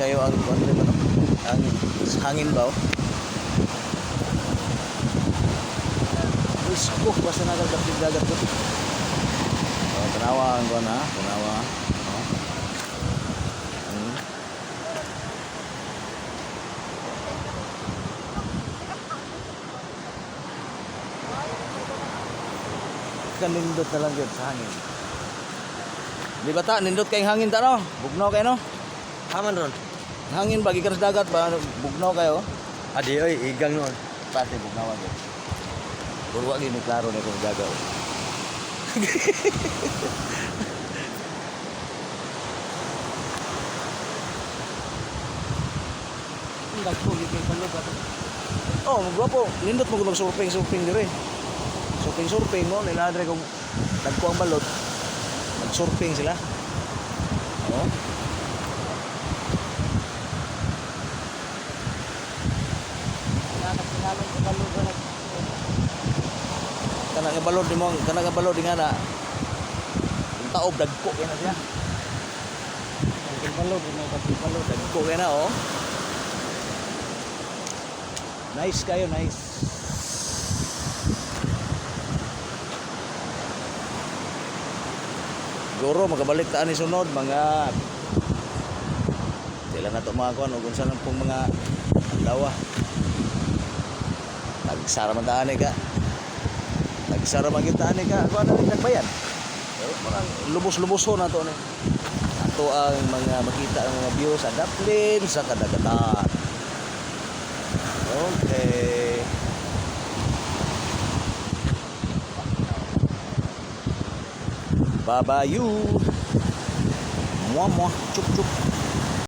kayo ang ang hangin ba oh. Risko basta nagagapit dagat ko. Oh, tanawa ang ko na, tanawa. Oh. Kanindot na lang yun sa hangin. Di ba ta, nindot kayong hangin ta no? Bugnaw kayo no? Haman ron. Hangin bagi ka sa dagat ba? Bugnaw kayo? Adi oy, igang nun. Pati bugnaw ako. Puro wag ini klaro na kung gagaw. Indak po, giging palog ato. Oh, magwapo. Nindot mo kung surfing dire. Surfing mo, niladre kung nagpo ang balot. Nag-surfing sila. Oh. Nakakasinalan ko palog na. Kana nga balod mo, kana nga balod nga na. Yung taob dagko kay na siya. Giging palog, may kapit palog. Dagko kay na oh. Nice kayo, nice. Siguro magabalik taan ni sunod mga sila na ito mga kuhan o kung saan pong mga lawa. Nagsara man taan ka. Nagsara man yung taan ka. Kuhan na rin nagbayan. Pero parang lubos-luboso na ito. Ito ang mga makita ang mga views sa Daplin sa kadagatan. Okay. Babayu. Muah muah, cup cup.